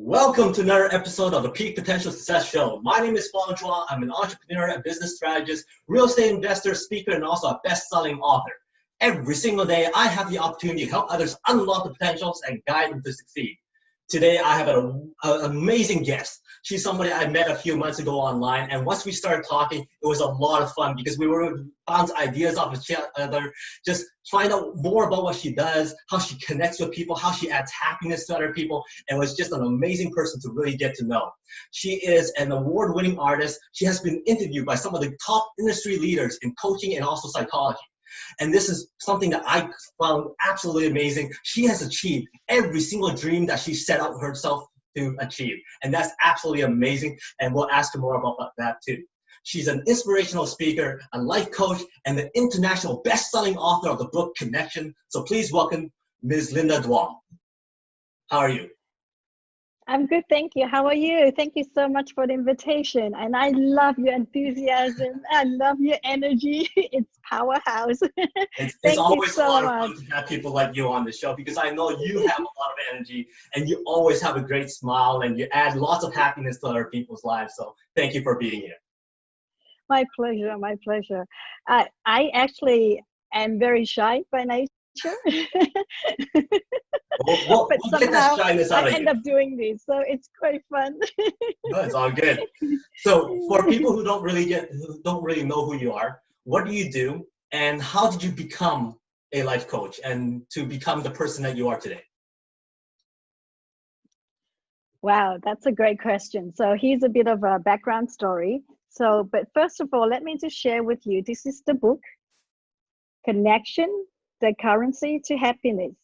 Welcome to another episode of the Peak Potential Success Show. My name is Fong. I'm an entrepreneur, a business strategist, real estate investor, speaker, and also a best-selling author. Every single day, I have the opportunity to help others unlock the potentials and guide them to succeed. Today, I have an amazing guest. She's somebody I met a few months ago online, and once we started talking, it was a lot of fun because we were bounce ideas off of each other, just find out more about what she does, how she connects with people, how she adds happiness to other people, and was just an amazing person to really get to know. She is an award-winning artist. She has been interviewed by some of the top industry leaders in coaching and also psychology. And this is something that I found absolutely amazing. She has achieved every single dream that she set out herself to achieve. And that's absolutely amazing. And we'll ask her more about that too. She's an inspirational speaker, a life coach, and the international best-selling author of the book Connection. So please welcome Ms. Linda Duong. How are you? I'm good, thank you. How are you? Thank you so much for the invitation. And I love your enthusiasm. I love your energy. It's powerhouse. It's always a lot of fun to have people like you on the show because I know you have a lot of energy and you always have a great smile and you add lots of happiness to other people's lives. So thank you for being here. My pleasure, my pleasure. I actually am very shy by nature. We'll get that shyness out of you. I end up doing this, so it's quite fun. No, it's all good. So for people who don't really know who you are, what do you do and how did you become a life coach and to become the person that you are today? Wow, that's a great question. So here's a bit of a background story. But first of all, let me just share with you, this is the book, Connection, the Currency to Happiness.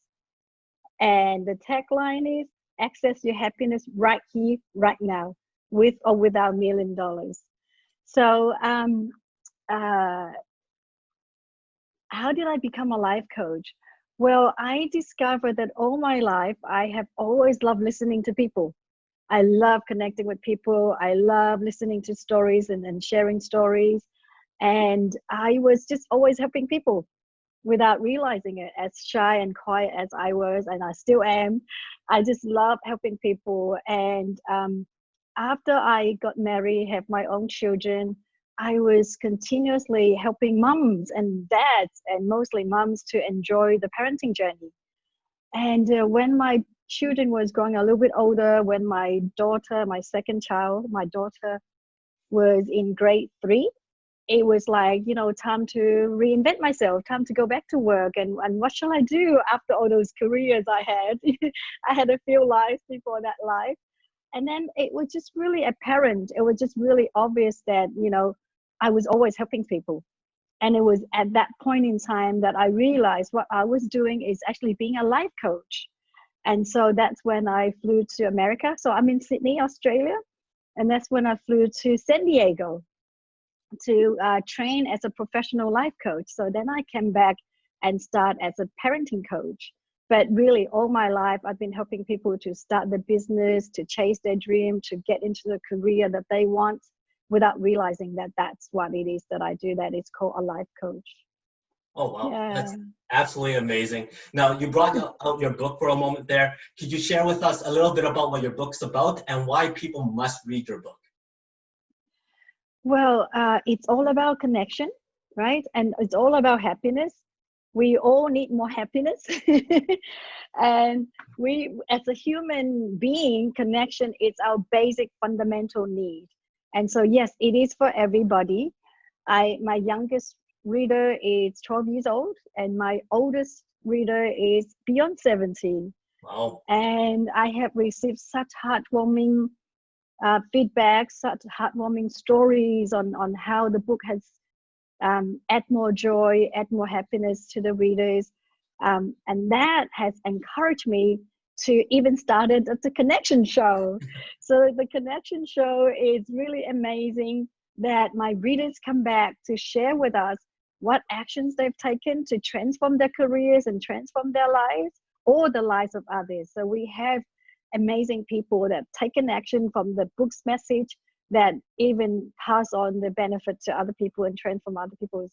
And the tagline is, access your happiness right here, right now, with or without $1 million. So how did I become a life coach? Well, I discovered that all my life, I have always loved listening to people. I love connecting with people. I love listening to stories and sharing stories. And I was just always helping people without realizing it. As shy and quiet as I was, and I still am, I just love helping people. And after I got married, have my own children, I was continuously helping moms and dads, and mostly moms, to enjoy the parenting journey. And when my children was growing a little bit older, when my daughter, my second child, my daughter was in grade 3, it was like, time to reinvent myself, time to go back to work. And what shall I do after all those careers I had? I had a few lives before that life. And then it was just really apparent. It was just really obvious that, I was always helping people. And it was at that point in time that I realized what I was doing is actually being a life coach. And so that's when I flew to America. So I'm in Sydney, Australia. And that's when I flew to San Diego to train as a professional life coach. So then I came back and start as a parenting coach. But really all my life, I've been helping people to start the business, to chase their dream, to get into the career that they want without realizing that that's what it is that I do, that is called a life coach. Oh, wow. Yeah. That's absolutely amazing. Now, you brought out your book for a moment there. Could you share with us a little bit about what your book's about and why people must read your book? Well, it's all about connection, right? And it's all about happiness. We all need more happiness. And we, as a human being, connection is our basic fundamental need. And so, yes, it is for everybody. My youngest reader is 12 years old, and my oldest reader is beyond 17. Wow. And I have received such heartwarming feedback, such heartwarming stories on how the book has add more joy, add more happiness to the readers. And that has encouraged me to even started the Connection Show. So the Connection Show is really amazing that my readers come back to share with us what actions they've taken to transform their careers and transform their lives or the lives of others. So we have amazing people that take an action from the book's message that even pass on the benefit to other people and transform other people's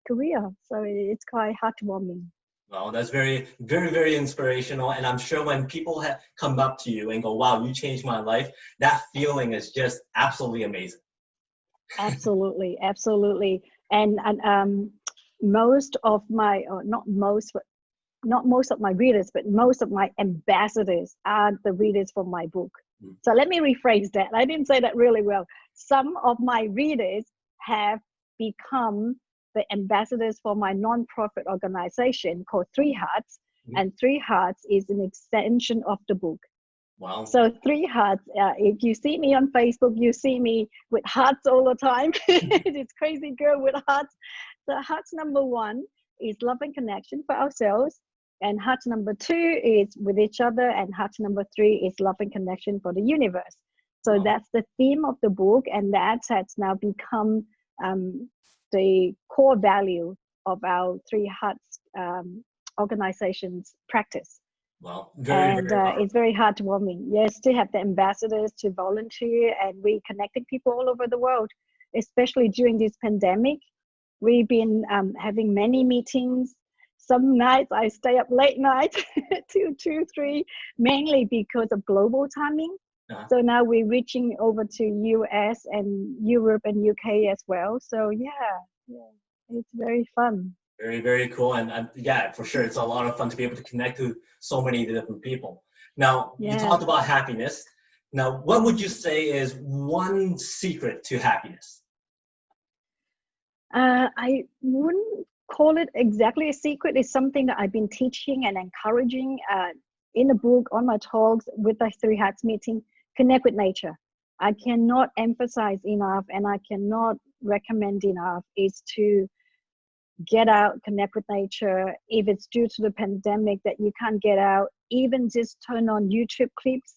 career. So it's quite heartwarming. Well, that's very, very, very inspirational. And I'm sure when people come up to you and go, wow, you changed my life, that feeling is just absolutely amazing. Absolutely, absolutely. And most of my, or not most, but not most of my readers, but most of my ambassadors are the readers for my book. Mm. So let me rephrase that. I didn't say that really well. Some of my readers have become the ambassadors for my nonprofit organization called Three Hearts. Mhm. And Three Hearts is an extension of the book. Wow. So Three Hearts, if you see me on Facebook, you see me with hearts all the time. This crazy girl with hearts. So hearts number one is love and connection for ourselves. And heart number two is with each other. And heart number three is love and connection for the universe. So Wow. that's the theme of the book. And that has now become um, the core value of our Three Hearts organization's practice. Wow. Very, And very it's powerful. very heartwarming, yes, to have the ambassadors to volunteer, and we connecting people all over the world, especially during this pandemic. We've been having many meetings. Some nights I stay up late night till 2 3, mainly because of global timing. Uh, So now we're reaching over to US and Europe and UK as well. So yeah, it's very fun. Very, very cool. And yeah, for sure, it's a lot of fun to be able to connect to so many different people. Now, you Yeah. talked about happiness. Now, what would you say is one secret to happiness? I wouldn't call it exactly a secret. It's something that I've been teaching and encouraging in the book, on my talks, with the Three Hearts meeting. Connect with nature. I cannot emphasize enough, and I cannot recommend enough, is to get out, connect with nature. If it's due to the pandemic that you can't get out, even just turn on YouTube clips.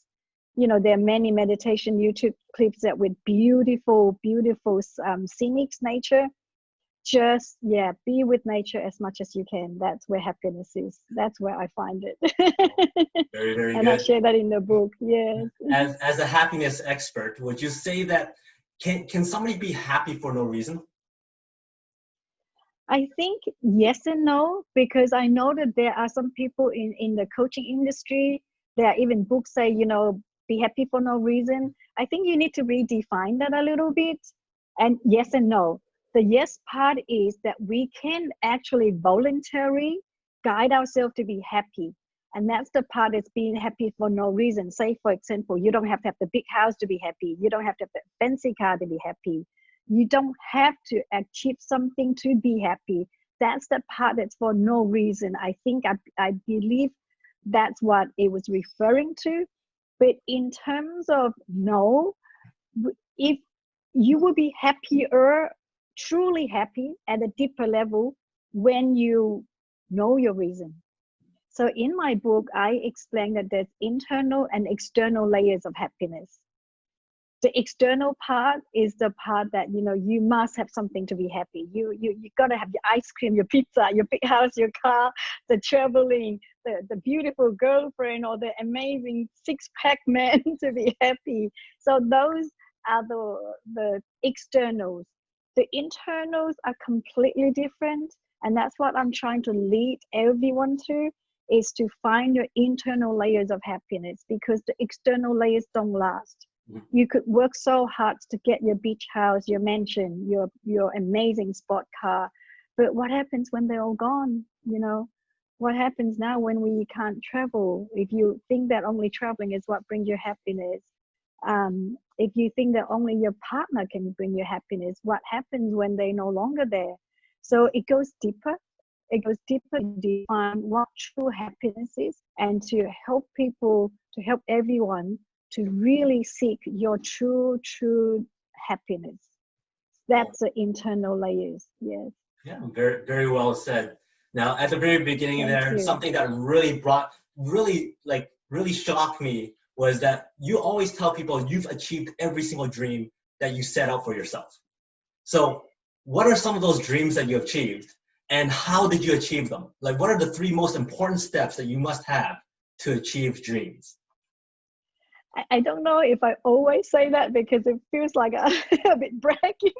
You know, there are many meditation YouTube clips that with beautiful, beautiful scenic nature. Just, yeah, be with nature as much as you can. That's where happiness is. That's where I find it. Very, very And I good. share that in the book. Yes. As a happiness expert, would you say that can somebody be happy for no reason? I think yes and no, because I know that there are some people in the coaching industry. There are even books say, be happy for no reason. I think you need to redefine that a little bit. And yes and no. The yes part is that we can actually voluntarily guide ourselves to be happy. And that's the part that's being happy for no reason. Say, for example, you don't have to have the big house to be happy. You don't have to have the fancy car to be happy. You don't have to achieve something to be happy. That's the part that's for no reason. I believe that's what it was referring to. But in terms of no, if you will be happier, truly happy at a deeper level, when you know your reason. So in my book, I explain that there's internal and external layers of happiness. The external part is the part that you must have something to be happy. You got to have your ice cream, your pizza, your big house, your car, the traveling, the beautiful girlfriend, or the amazing six-pack man to be happy. So those are the externals. The internals are completely different, and that's what I'm trying to lead everyone to, is to find your internal layers of happiness, because the external layers don't last. Mhm. You could work so hard to get your beach house, your mansion, your amazing sport car, but what happens when they're all gone? What happens now when we can't travel? If you think that only traveling is what brings you happiness, if you think that only your partner can bring you happiness, what happens when they're no longer there? So it goes deeper. It goes deeper to define what true happiness is, and to help people, to help everyone to really seek your true happiness. Well, That's the internal layers. Yes. yeah, very, very well said. Now, at the very beginning Thank there, you. something that really shocked me was that you always tell people you've achieved every single dream that you set out for yourself. So, what are some of those dreams that you achieved, and how did you achieve them? Like, what are the three most important steps that you must have to achieve dreams? I don't know if I always say that because it feels like a bit bragging.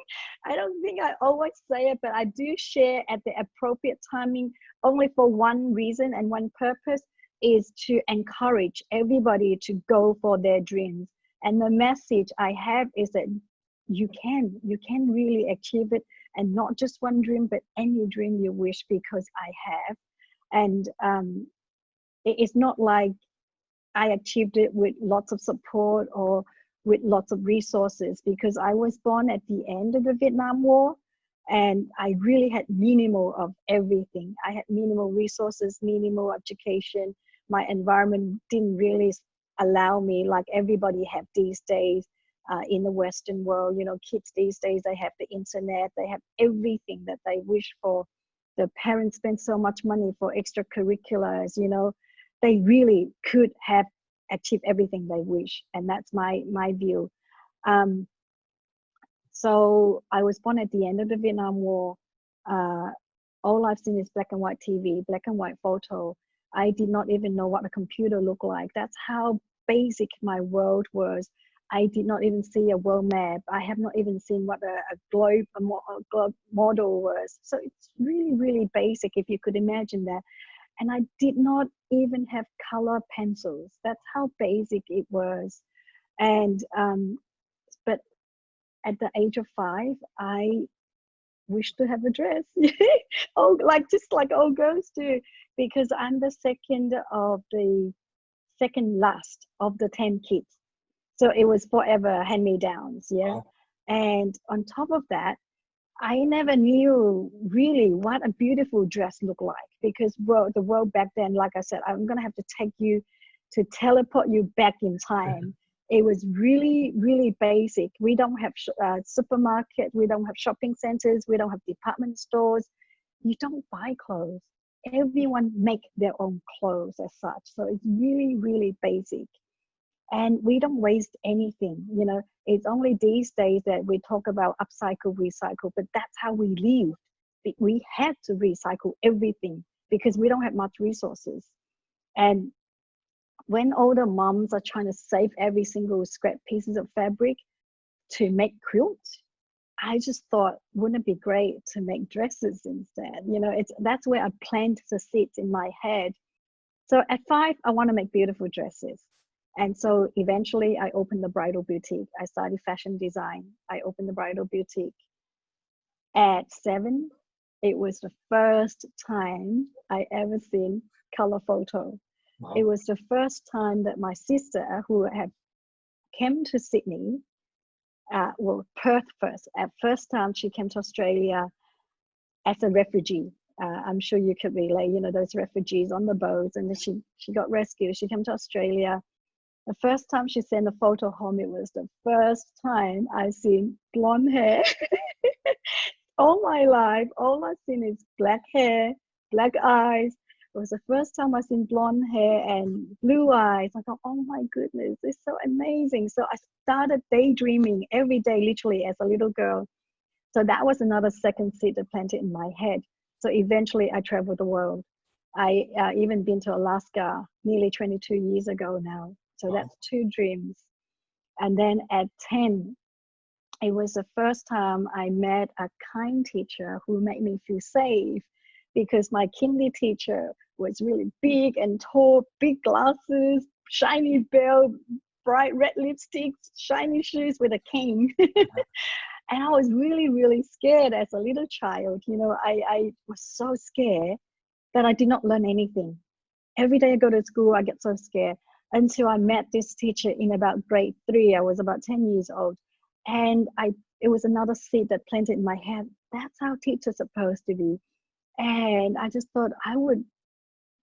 I don't think I always say it, but I do share at the appropriate timing only for one reason and one purpose is to encourage everybody to go for their dreams. And the message I have is that you can really achieve it, and not just one dream, but any dream you wish, because I have. And it's not like I achieved it with lots of support or with lots of resources, because I was born at the end of the Vietnam War, and I really had minimal of everything. I had minimal resources, minimal education. My environment didn't really allow me like everybody have these days in the Western world. You know, kids these days, they have the internet, they have everything that they wish for. The parents spend so much money for extracurriculars, you know, they really could have achieved everything they wish, and that's my view. Um, so I was born at the end of the Vietnam War. Uh, all I've seen is black and white TV, black and white photo. I did not even know what a computer looked like. That's how basic my world was. I did not even see a world map. I have not even seen what a globe, a globe model was. So it's really, really basic, if you could imagine that. And I did not even have color pencils. That's how basic it was. And but at the age of 5, I wish to have a dress. Oh, like just like all girls do, because I'm the second last of the 10 kids. So it was forever hand me downs, yeah. Wow. And on top of that, I never knew really what a beautiful dress looked like, because the world back then, like I said, I'm gonna have to take you to teleport you back in time. It was really, really basic. We don't have supermarket, we don't have shopping centers, we don't have department stores. You don't buy clothes. Everyone make their own clothes as such. So it's really, really basic, and we don't waste anything. You know, it's only these days that we talk about upcycle, recycle, but that's how we live. We had to recycle everything because we don't have much resources. And when older moms are trying to save every single scrap pieces of fabric to make quilts, I just thought, wouldn't it be great to make dresses instead? You know, that's where I planted the seeds in my head. So at 5, I want to make beautiful dresses. And so eventually I opened the bridal boutique. I studied fashion design. I opened the bridal boutique. At 7, it was the first time I ever seen color photo. It Wow. was the first time that my sister, who had came to Sydney, well, Perth first. At first time she came to Australia as a refugee. I'm sure you could relate, you know, those refugees on the boats, and then she got rescued. She came to Australia. The first time she sent a photo home, it was the first time I seen blonde hair. All my life, all I've seen is black hair, black eyes. It was the first time I seen blonde hair and blue eyes. I thought, oh my goodness, it's so amazing. So I started daydreaming every day, literally as a little girl. So that was another second seed that planted in my head. So eventually I traveled the world. I even been to Alaska nearly 22 years ago now. So Wow. that's 2 dreams. And then at 10, it was the first time I met a kind teacher who made me feel safe, because my kindy teacher was really big and tall, big glasses, shiny belt, bright red lipsticks, shiny shoes with a cane. And I was really, really scared as a little child. You know, I was so scared that I did not learn anything. Every day I go to school, I get so scared until I met this teacher in about grade 3. I was about 10 years old. And it was another seed that planted in my head. That's how teachers are supposed to be. And I just thought I would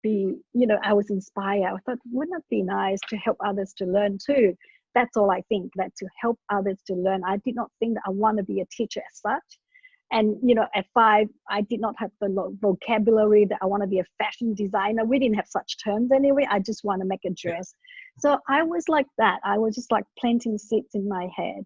be, you know, I was inspired. I thought, wouldn't it be nice to help others to learn too? That's all I think, that to help others to learn. I did not think that I want to be a teacher as such. And, you know, at 5, I did not have the vocabulary that I want to be a fashion designer. We didn't have such terms anyway. I just want to make a dress. So I was like that. I was just like planting seeds in my head.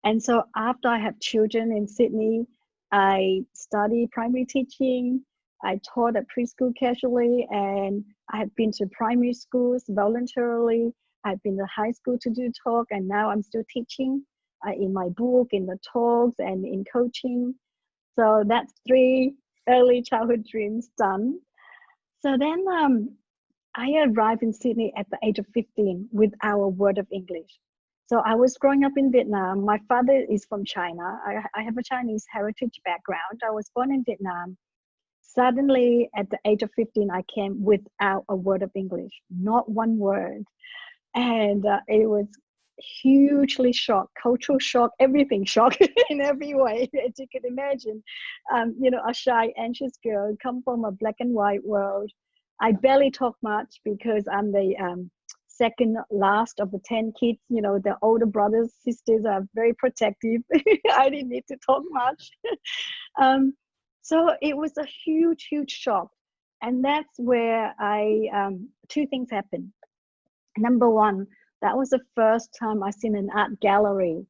And so after I have children in Sydney, I studied primary teaching. I taught at preschool casually, and I had been to primary schools voluntarily. I've been to high school to do talk, and now I'm still teaching in my book, in the talks, and in coaching. So that's 3 early childhood dreams done. So then I arrived in Sydney at the age of 15 with our word of English. So I was growing up in Vietnam. My father is from China. I have a Chinese heritage background. I was born in Vietnam. Suddenly, at the age of 15, I came without a word of English, not one word. And it was hugely shocked, cultural shock, everything shock in every way, as you can imagine. A shy, anxious girl, come from a black and white world. I barely talk much because I'm the second last of the 10 kids. The older brothers, sisters are very protective. I didn't need to talk much. So it was a huge, huge shock. And that's where two things happened. Number one, that was the first time I seen an art gallery.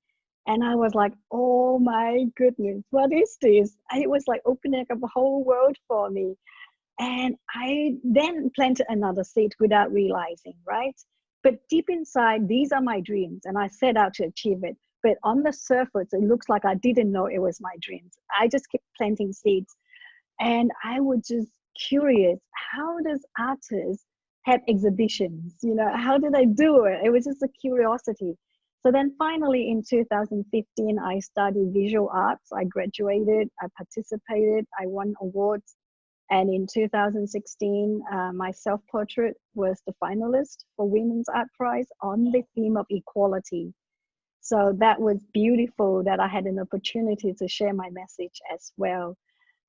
And I was like, oh my goodness, what is this? It was like opening up a whole world for me. And I then planted another seed without realizing, right? But deep inside, these are my dreams, and I set out to achieve it. But on the surface, it looks like I didn't know it was my dreams. I just kept planting seeds. And I was just curious, how does artists have exhibitions? How do they do it? It was just a curiosity. So then finally in 2015, I studied visual arts. I graduated, I participated, I won awards. And in 2016, my self-portrait was the finalist for Women's Art Prize on the theme of equality. So that was beautiful that I had an opportunity to share my message as well.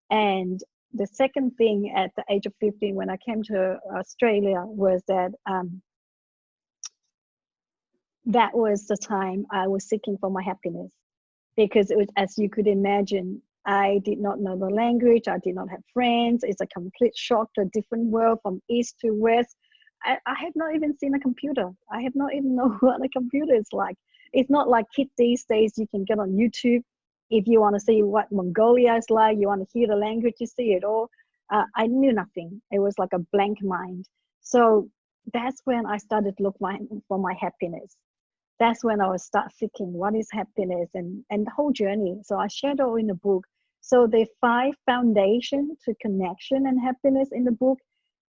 And the second thing at the age of 15, when I came to Australia, was that that was the time I was seeking for my happiness. Because it was, as you could imagine, I did not know the language. I did not have friends. It's a complete shock to a different world from east to west. I have not even seen a computer. I have not even know what a computer is like. It's not like kids these days. You can get on YouTube. If you want to see what Mongolia is like, you want to hear the language, you see it all. I knew nothing. It was like a blank mind. So that's when I started to look for my happiness. That's when I would start seeking what is happiness and the whole journey. So I shared all in the book. So the 5 foundation to connection and happiness in the book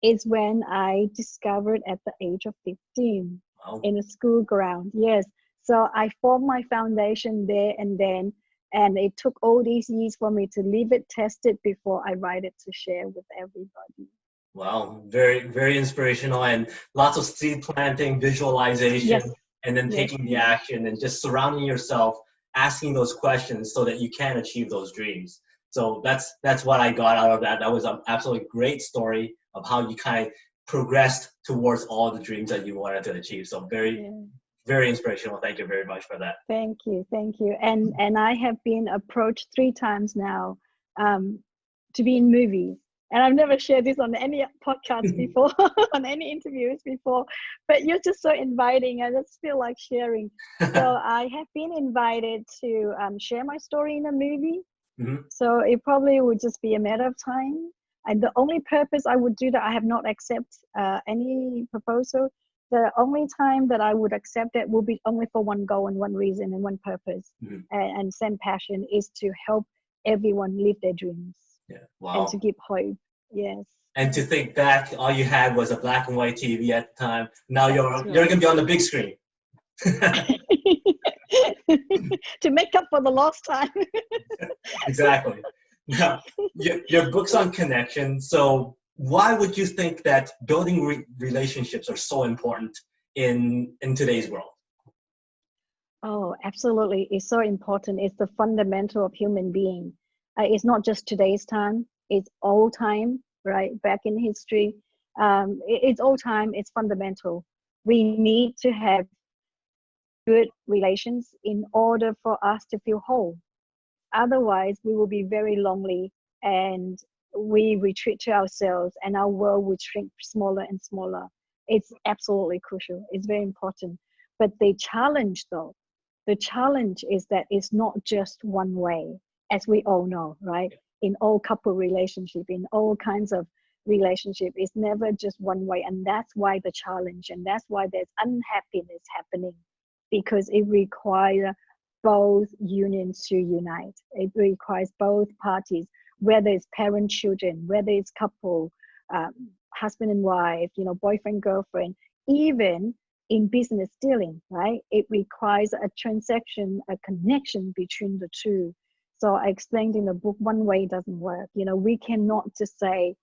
is when I discovered at the age of 15 in a school ground. Yes. So I formed my foundation there and then, and it took all these years for me to leave it, test it before I write it to share with everybody. Wow, very, very inspirational, and lots of seed planting, visualization, Yes. and then taking the action and just surrounding yourself, asking those questions so that you can achieve those dreams. So that's what I got out of that. That was an absolutely great story of how you kind of progressed towards all the dreams that you wanted to achieve. So very, very inspirational. Thank you very much for that. Thank you. And I have been approached 3 times now to be in movies. And I've never shared this on any podcast before, on any interviews before, but you're just so inviting. I just feel like sharing. So I have been invited to share my story in a movie. So it probably would just be a matter of time. And the only purpose I would do that, I have not accepted any proposal. The only time that I would accept it will be only for one goal and one reason and one purpose. And same passion is to help everyone live their dreams. Yeah. Wow. And to give hope. Yes. And to think back, all you had was a black and white TV at the time. Now you're gonna be on the big screen. To make up for the lost time. Exactly. Now, your book's on connection. So why would you think that building relationships are so important in today's world? Oh, absolutely. It's so important. It's the fundamental of human being. It's not just today's time. It's all time, right? Back in history. It's all time. It's fundamental. We need to have good relations in order for us to feel whole. Otherwise, we will be very lonely and we retreat to ourselves and our world would shrink smaller and smaller. It's absolutely crucial. It's very important. But the challenge is that it's not just one way, as we all know, right? In all couple relationship, in all kinds of relationship is never just one way, and that's why the challenge, and that's why there's unhappiness happening, because it requires both unions to unite. It requires both parties, whether it's parent children, whether it's couple, husband and wife, boyfriend girlfriend, even in business dealing, right? It requires a transaction, a connection between the two. So I explained in the book, one way doesn't work. We cannot just say,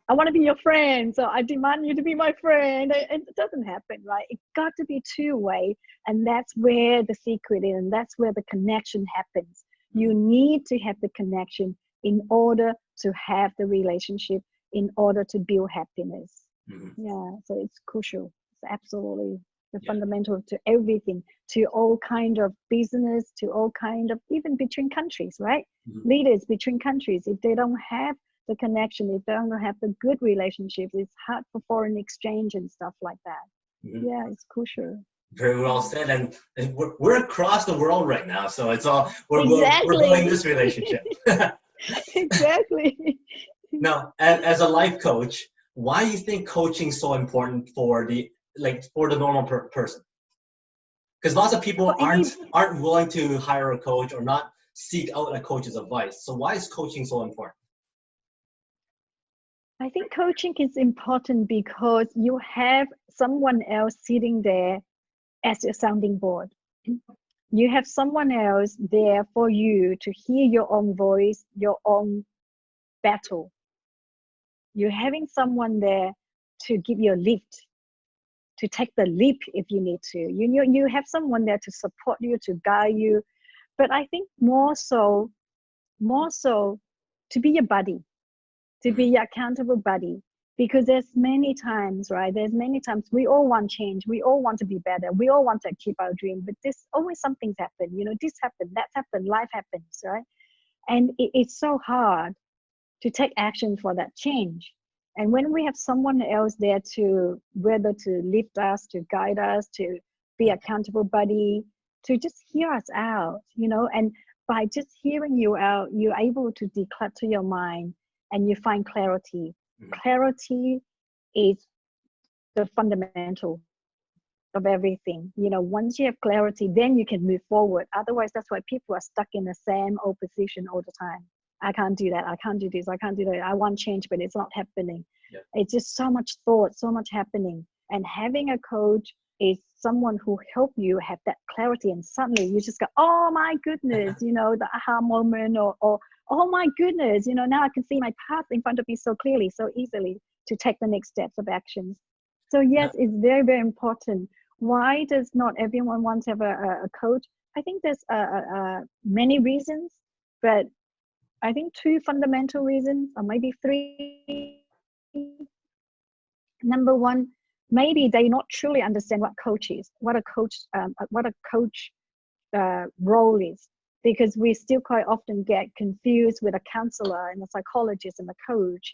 I want to be your friend, so I demand you to be my friend. It doesn't happen, right? It got to be two-way, and that's where the secret is, and that's where the connection happens. You need to have the connection in order to have the relationship, in order to build happiness. Yeah, so it's crucial. It's absolutely the fundamental to everything, to all kind of business, to all kind of, even between countries, right? Leaders between countries, if they don't have the connection, if they don't have the good relationships, it's hard for foreign exchange and stuff like that. Yeah, it's crucial. Very well said, and we're across the world right now, so it's all we're Exactly. building this relationship. Exactly. Now, as a life coach, why do you think coaching is so important for the normal person? Because lots of people aren't willing to hire a coach or not seek out a coach's advice. So why is coaching so important? I think coaching is important because you have someone else sitting there as a sounding board. You have someone else there for you to hear your own voice, your own battle. You're having someone there to give you a lift, to take the leap if you need to. You have someone there to support you, to guide you. But I think more so to be your buddy, to be your accountable buddy. Because there's many times, right? There's many times we all want change. We all want to be better. We all want to achieve our dream. But there's always something's happened. This happened, that happened, life happens, right? And it's so hard to take action for that change. And when we have someone else there to, whether to lift us, to guide us, to be accountable buddy, to just hear us out, and by just hearing you out, you're able to declutter your mind and you find clarity. Clarity is the fundamental of everything. Once you have clarity, then you can move forward. Otherwise, that's why people are stuck in the same old position all the time. I can't do that. I can't do this. I can't do that. I want change, but it's not happening. It's just so much thought, so much happening. And having a coach is someone who help you have that clarity, and suddenly you just go, oh my goodness, the aha moment, or oh my goodness, now I can see my path in front of me so clearly, so easily to take the next steps of actions. So yes, it's very, very important. Why does not everyone want to have a coach? I think there's many reasons, but I think two fundamental reasons, or maybe three. Number one, maybe they not truly understand what coach is, what a coach role is, because we still quite often get confused with a counselor and a psychologist and a coach.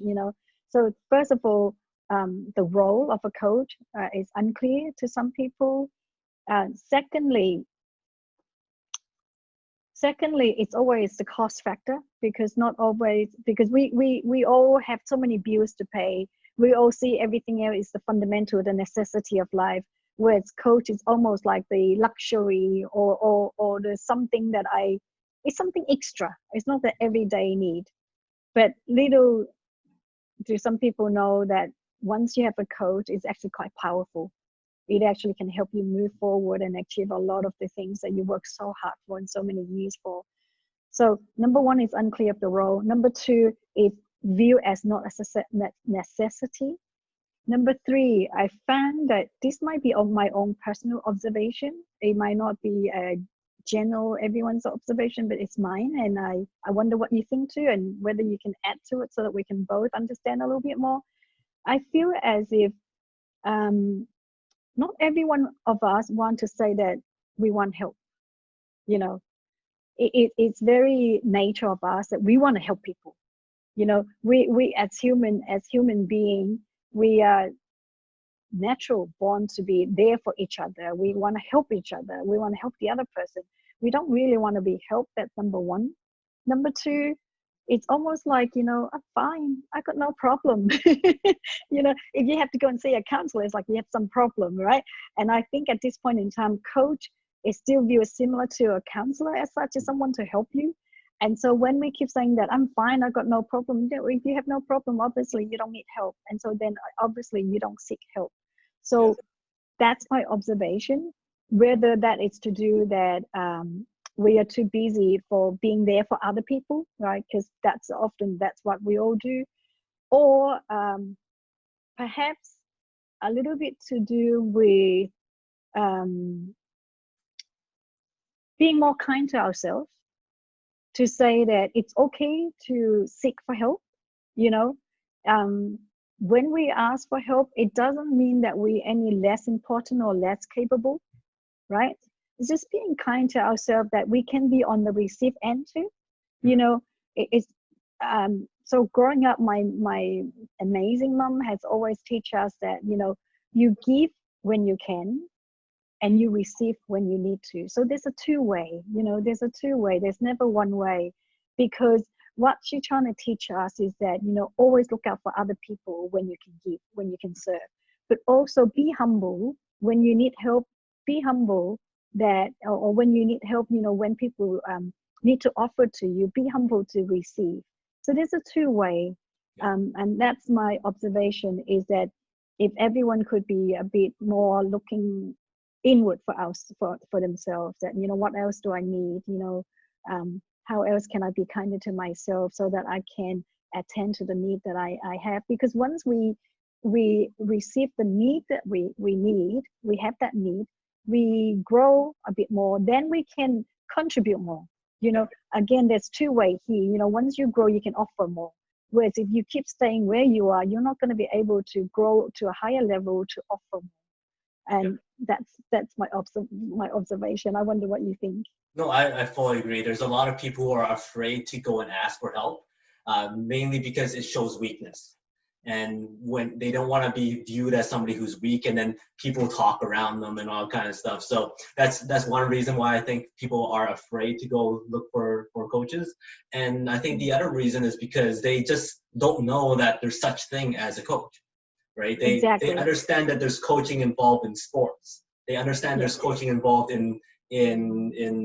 So first of all, the role of a coach is unclear to some people. Secondly, it's always the cost factor, because not always, because we all have so many bills to pay. We all see everything else is the fundamental, the necessity of life, whereas coach is almost like the luxury or the something that it's something extra. It's not the everyday need. But little do some people know that once you have a coach, it's actually quite powerful. It actually can help you move forward and achieve a lot of the things that you work so hard for and so many years for. So number one is unclear of the role. Number two is viewed as not a necessity. Number three, I found that this might be of my own personal observation. It might not be a general everyone's observation, but it's mine. And I wonder what you think too, and whether you can add to it so that we can both understand a little bit more. I feel as if not every one of us want to say that we want help. It's very nature of us that we want to help people. We as human being, we are natural born to be there for each other. We want to help each other. We want to help the other person. We don't really want to be helped. That's number one. Number two, it's almost like, I'm fine, I got no problem. If you have to go and see a counselor, it's like you have some problem, right? And I think at this point in time, coach is still viewed similar to a counselor as such, as someone to help you. And so when we keep saying that I'm fine, I got no problem, if you have no problem, obviously you don't need help. And so then obviously you don't seek help. So that's my observation. Whether that is to do that we are too busy for being there for other people, right? Because that's what we all do. Or perhaps a little bit to do with being more kind to ourselves, to say that it's okay to seek for help. you know when we ask for help, it doesn't mean that we're any less important or less capable, right? It's just being kind to ourselves, that we can be on the receive end too. It's so growing up, my amazing mom has always teach us that you give when you can, and you receive when you need to. So there's a two-way, there's never one way. Because what she's trying to teach us is that, always look out for other people when you can give, when you can serve, but also be humble when you need help. Be humble that, or when you need help, when people need to offer to you, be humble to receive. So there's a two-way. And that's my observation, is that if everyone could be a bit more looking inward for themselves, that what else do I need, how else can I be kinder to myself, so that I can attend to the need that I have. Because once we receive the need that we need, we have that need, we grow a bit more, then we can contribute more. Again, there's two way here. Once you grow, you can offer more. Whereas if you keep staying where you are, you're not going to be able to grow to a higher level to offer more. And that's my observation. I wonder what you think. No, I fully agree. There's a lot of people who are afraid to go and ask for help, mainly because it shows weakness. And when they don't want to be viewed as somebody who's weak, and then people talk around them and all kind of stuff. So that's one reason why I think people are afraid to go look for coaches. And I think the other reason is because they just don't know that there's such thing as a coach, right? They Exactly. understand that there's coaching involved in sports. They understand there's coaching involved in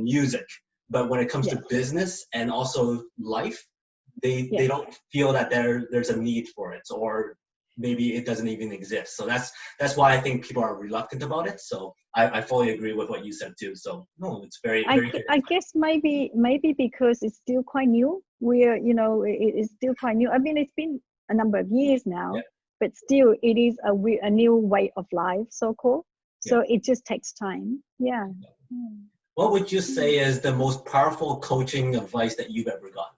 music, but when it comes to business and also life, they don't feel that there's a need for it, or maybe it doesn't even exist. So that's why I think people are reluctant about it. So I fully agree with what you said too. So no, it's very good. I guess maybe because it's still quite new. It's still quite new. I mean, it's been a number of years now, but still it is a new way of life, so called. So it just takes time. What would you say is the most powerful coaching advice that you've ever gotten?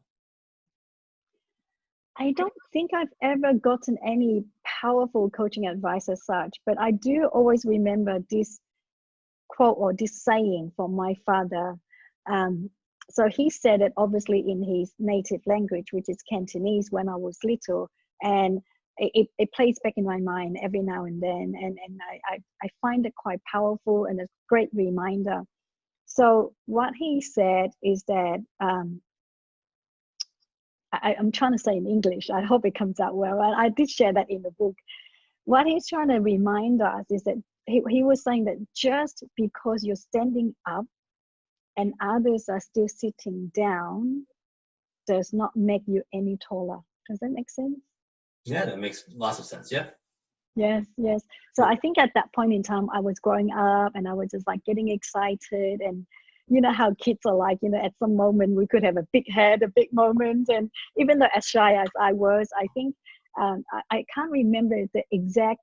I don't think I've ever gotten any powerful coaching advice as such, but I do always remember this quote or this saying from my father. So he said it obviously in his native language, which is Cantonese, when I was little, and it plays back in my mind every now and then, and I find it quite powerful and a great reminder. So what he said is that, I'm trying to say in English, I hope it comes out well. I did share that in the book. What he's trying to remind us is that he was saying that just because you're standing up and others are still sitting down does not make you any taller. Does that make sense? Yeah, that makes lots of sense. Yeah. Yes. So I think at that point in time, I was growing up and I was just like getting excited, and you know how kids are like, at some moment we could have a big head, a big moment. And even though as shy as I was, I think I can't remember the exact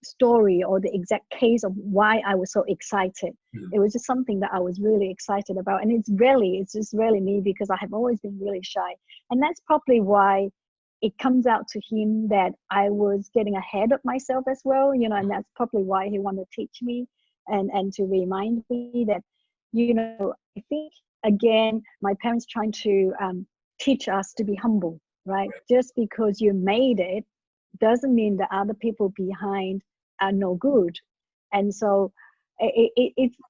story or the exact case of why I was so excited. It was just something that I was really excited about. And it's just really me, because I have always been really shy. And that's probably why it comes out to him that I was getting ahead of myself as well, and that's probably why he wanted to teach me and to remind me that, I think, again, my parents trying to teach us to be humble, right? Just because you made it doesn't mean that other people behind are no good. And so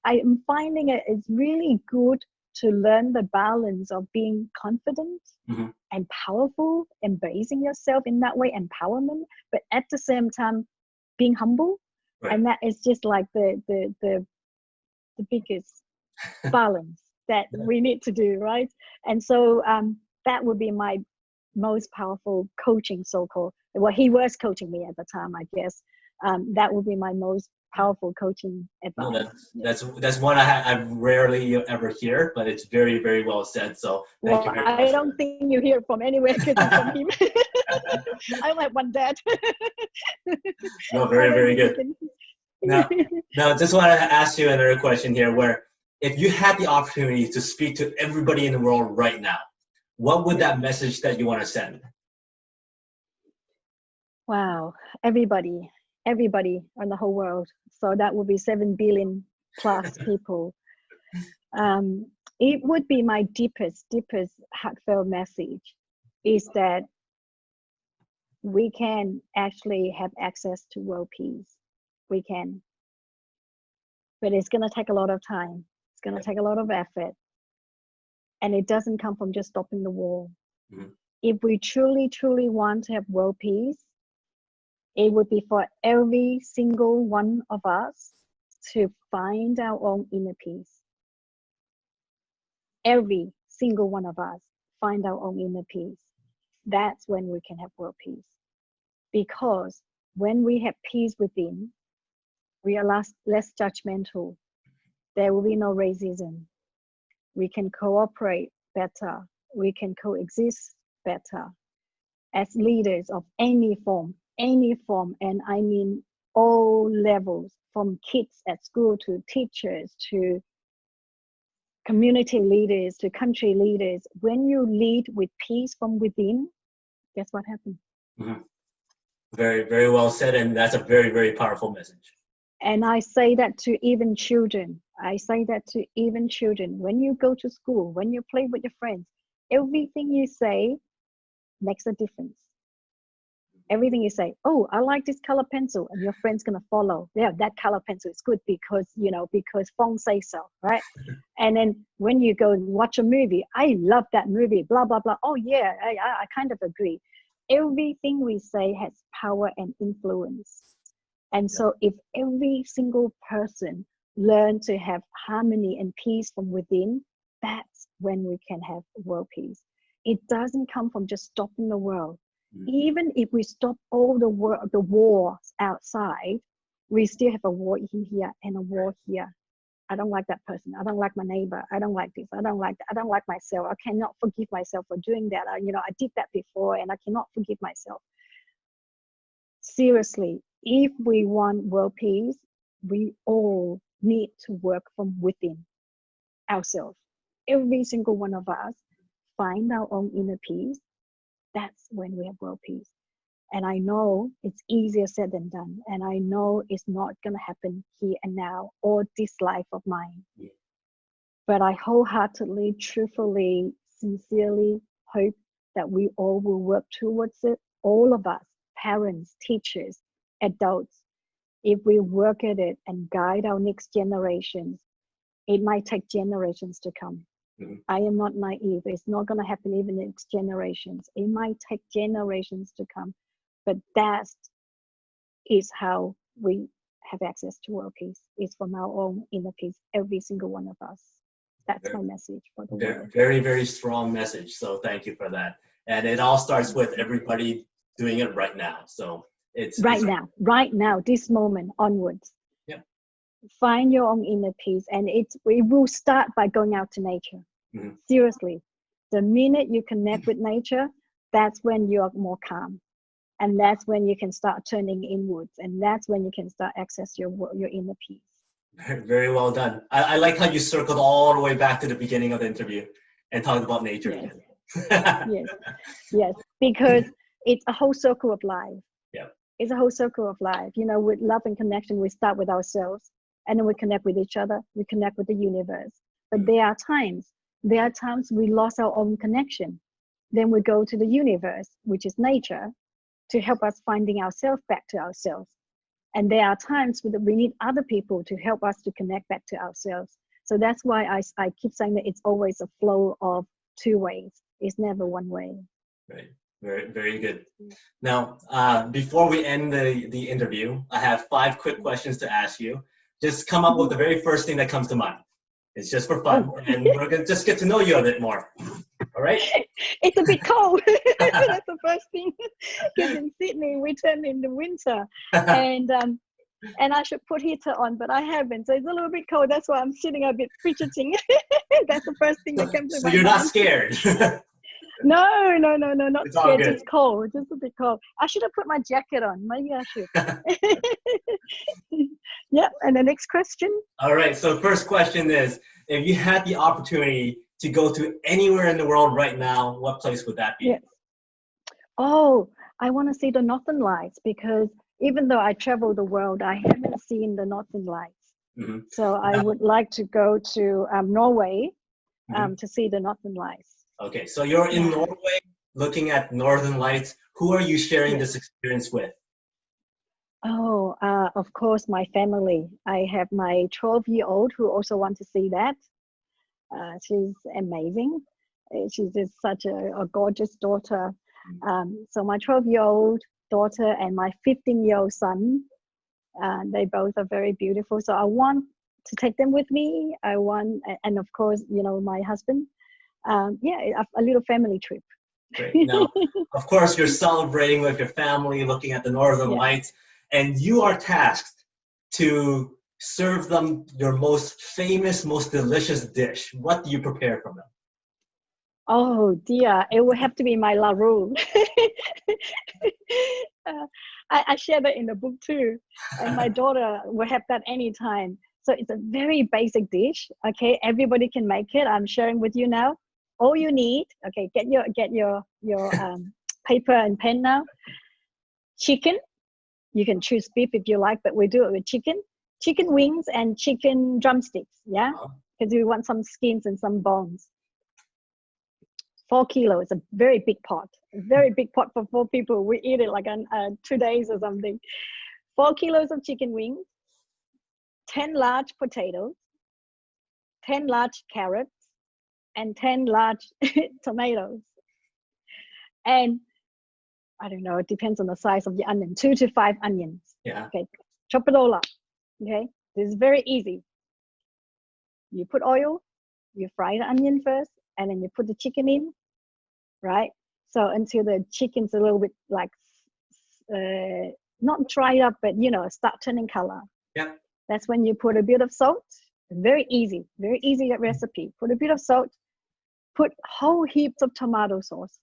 I'm finding it's really good to learn the balance of being confident Mm-hmm. and powerful, embracing yourself in that way, empowerment, but at the same time being humble. Right. And that is just like the biggest balance that we need to do, right? And so that would be my most powerful coaching, so-called. Well, he was coaching me at the time, I guess. That would be my most powerful coaching No, advice. that's one I rarely ever hear, but it's very, very well said. So thank you Well, very I much for don't think you hear it from anywhere because it's from him. I like one dad. no, So very, very maybe you good. Now, now, just want to ask you another question here. Where if you had the opportunity to speak to everybody in the world right now, what would that message that you want to send? Wow, everybody on the whole world. So that would be 7 billion plus people. Um, it would be my deepest heartfelt message is that we can actually have access to world peace. We can, but it's going to take a lot of time. It's going to take a lot of effort. And it doesn't come from just stopping the war. Mhm. If we truly want to have world peace, it would be for every single one of us to find our own inner peace. Every single one of us find our own inner peace. That's when we can have world peace. Because when we have peace within, we are less judgmental. There will be no racism. We can cooperate better. We can coexist better as leaders of any form, and I mean all levels, from kids at school to teachers to community leaders to country leaders. When you lead with peace from within, guess what happens? Mhm. Very, very well said, and that's a very, very powerful message. And I say that to even children. I say that to even children. When you go to school, when you play with your friends, everything you say makes a difference. Everything you say, oh, I like this color pencil, and your friend's gonna follow. Yeah, that color pencil is good because because Fong says so, right? And then when you go and watch a movie, I love that movie, blah blah blah. Oh yeah, I kind of agree. Everything we say has power and influence. And so if every single person learn to have harmony and peace from within, that's when we can have world peace. It doesn't come from just stopping the world. Even if we stop all the wars outside, we still have a war in here and a war here. I don't like that person. I don't like my neighbor. I don't like this. I don't like that. I don't like myself. I cannot forgive myself for doing that. I did that before and I cannot forgive myself. Seriously, if we want world peace, we all need to work from within ourselves. Every single one of us find our own inner peace. That's when we have world peace. And I know it's easier said than done. And I know it's not going to happen here and now or this life of mine. But I wholeheartedly, truthfully, sincerely hope that we all will work towards it. All of us, parents, teachers, adults, if we work at it and guide our next generations, it might take generations to come. I am not naive. It's not going to happen even next generations. It might take generations to come. But that is how we have access to world peace. It's from our own inner peace, every single one of us. That's my message for the world. Very, very strong message. So thank you for that. And it all starts with everybody doing it right now. So it's right now, this moment onwards. Yeah. Find your own inner peace, and it will start by going out to nature. Mhm. Seriously, the minute you connect with nature, that's when you are more calm. And that's when you can start turning inwards, and that's when you can start access your inner peace. Very well done. I like how you circled all the way back to the beginning of the interview and talked about nature Yes. again. Yes, because it's a whole circle of life. Yeah. It's a whole circle of life. With love and connection, we start with ourselves, and then we connect with each other. We connect with the universe. But there are times we lost our own connection. Then we go to the universe, which is nature, to help us finding ourselves back to ourselves. And there are times that we need other people to help us to connect back to ourselves. So that's why I keep saying that it's always a flow of two ways. It's never one way. Right. Very, very good. Now, before we end the interview, I have 5 quick questions to ask you. Just come up with the very first thing that comes to mind. It's just for fun, and we're going to just get to know you a bit more. All right? It's a bit cold. That's the first thing. Because in Sydney, we turn in the winter. And I should put heater on, but I haven't. So it's a little bit cold. That's why I'm sitting a bit fidgeting. That's the first thing that comes to So my you're mind. not scared? No, not It's all scared. good. Just cold, just a bit cold. I should have put my jacket on. Maybe I should. Yeah, and the next question? All right, so first question is, if you had the opportunity to go to anywhere in the world right now, what place would that be? Yes. Oh, I want to see the Northern Lights, because even though I travel the world, I haven't seen the Northern Lights. Mm-hmm. So I would like to go to Norway Mm-hmm. to see the Northern Lights. Okay, so you're in Norway looking at Northern Lights. Who are you sharing this experience with? Oh, of course, my family. I have my 12-year-old who also wants to see that. She's amazing. She's just such a gorgeous daughter. So my 12-year-old daughter and my 15-year-old son, they both are very beautiful. So I want to take them with me. And of course, my husband. A little family trip. Great. Now, of course, you're celebrating with your family, looking at the Northern Lights, and you are tasked to serve them your most famous, most delicious dish. What do you prepare for them? Oh dear, it will have to be my la roux. I share that in the book too, and my daughter will have that anytime. So it's a very basic dish. Okay, everybody can make it. I'm sharing with you now. All you need, okay, get your paper and pen now. Chicken. You can choose beef if you like, but we do it with chicken wings and chicken drumsticks. Yeah, because we want some skins and some bones. 4 kilos, a very big pot. A very big pot for 4 people. We eat it like on 2 days or something. 4 kilos of chicken wings, 10 large potatoes, 10 large carrots, and 10 large tomatoes. And I don't know, it depends on the size of the onion, 2 to 5 onions. Yeah. Okay, chop it all up. Okay, this is very easy. You put oil, you fry the onion first, and then you put the chicken in, right? So until the chicken's a little bit like, not dried up, but start turning color. Yeah. That's when you put a bit of salt. Very easy recipe. Put a bit of salt, put whole heaps of tomato sauce.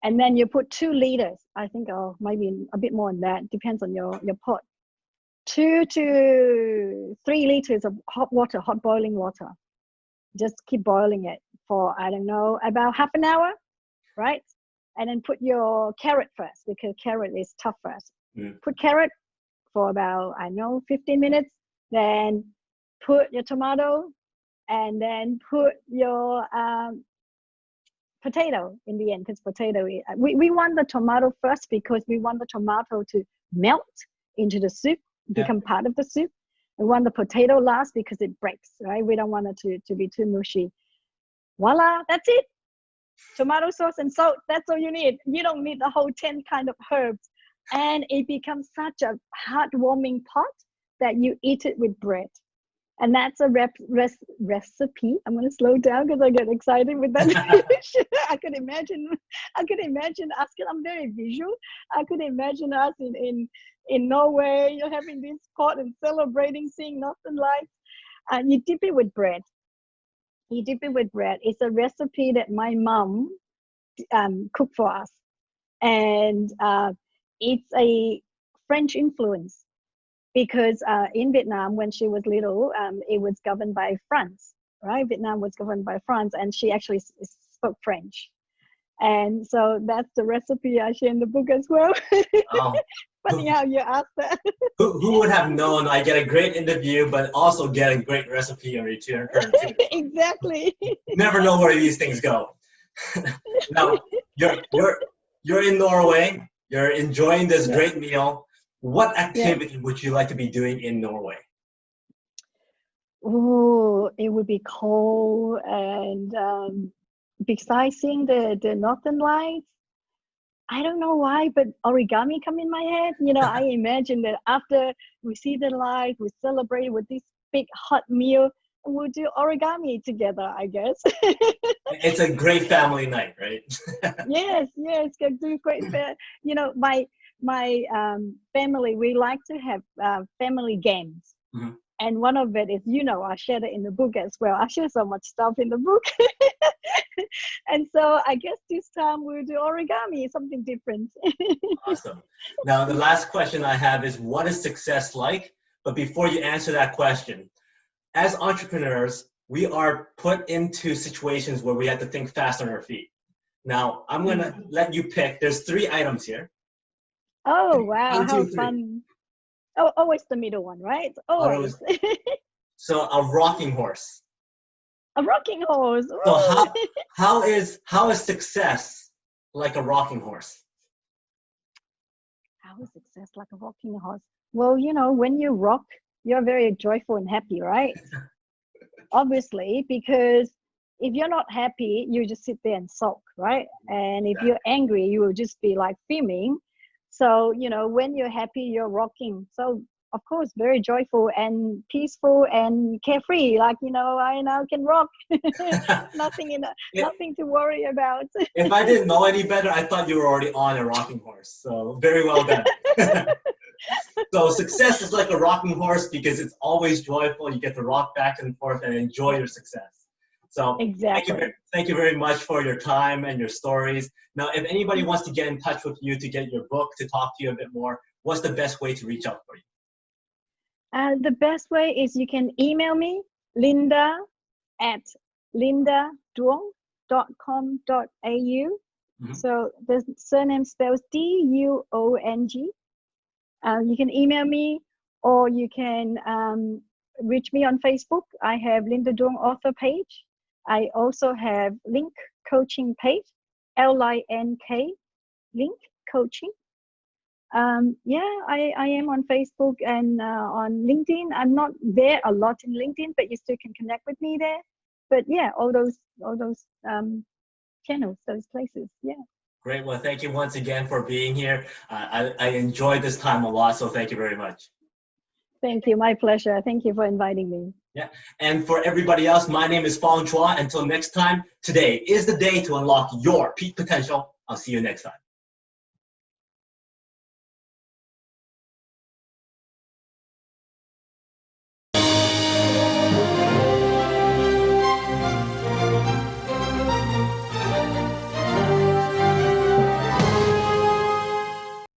And then you put 2 liters, I think, maybe a bit more than that, depends on your pot. 2 to 3 liters of hot boiling water. Just keep boiling it for, I don't know, about half an hour, right? And then put your carrot first, because carrot is tough first. Put carrot for about, 15 minutes. Then put your tomato, and then put your potato in the end, because potato, we want the tomato first because we want the tomato to melt into the soup, become part of the soup. We want the potato last because it breaks, right? We don't want it to be too mushy. Voila, that's it. Tomato sauce and salt, that's all you need. You don't need the whole 10 kind of herbs. And it becomes such a heartwarming pot that you eat it with bread. And that's a recipe. I'm going to slow down because I get excited with that. I could imagine asking, I'm very visual. I could imagine us in Norway, you're having this pot and celebrating, seeing Northern Lights. You dip it with bread. It's a recipe that my mom cooked for us. And it's a French influence. Because in Vietnam, when she was little, it was governed by France, right? Vietnam was governed by France, and she actually spoke French. And so that's the recipe I share in the book as well. Oh. Funny how you asked that. Who would have known I get a great interview, but also get a great recipe in return too? Exactly. Never know where these things go. Now, you're in Norway. You're enjoying this great meal. What activity would you like to be doing in Norway? Oh, it would be cold, and besides seeing the northern lights, I don't know why, but origami come in my head. I imagine that after we see the light, we celebrate with this big hot meal, and we'll do origami together, I guess. It's a great family night, right? Yes, can do great. My family, we like to have family games. Mhm. And one of it is, I shared it in the book as well. I share so much stuff in the book. And so I guess this time we'll do origami, something different. Awesome. Now, the last question I have is, what is success like? But before you answer that question, as entrepreneurs, we are put into situations where we have to think fast on our feet. Now, I'm going to let you pick. There's 3 items here. Oh, wow, One, how two, three. fun. Oh, always the middle one, right? Always. So a rocking horse. A rocking horse. So Ooh. how is success like a rocking horse? How is success like a rocking horse? Well, when you rock, you're very joyful and happy, right? Obviously, because if you're not happy, you just sit there and sulk, right? And if you're angry, you will just be like fuming. So, when you're happy, you're rocking. So, of course, very joyful and peaceful and carefree. Like, I now can rock. Nothing If, nothing to worry about. if I didn't know any better, I thought you were already on a rocking horse. So very well done. So success is like a rocking horse because it's always joyful. You get to rock back and forth and enjoy your success. So Exactly. thank you very much for your time and your stories. Now, if anybody wants to get in touch with you to get your book, to talk to you a bit more, what's the best way to reach out for you? The best way is you can email me, Linda at lindaduong.com.au. Mhm. So the surname spells Duong. You can email me, or you can reach me on Facebook. I have Linda Duong author page. I also have Link coaching page, LINK, Link coaching. I am on Facebook and on LinkedIn. I'm not there a lot in LinkedIn, but you still can connect with me there. But yeah, all those channels, those places. Yeah. Great. Well, thank you once again for being here. I enjoyed this time a lot, so thank you very much. Thank you. My pleasure. Thank you for inviting me. Yeah. And for everybody else, my name is Fong. Until next time, today is the day to unlock your peak potential. I'll see you next time.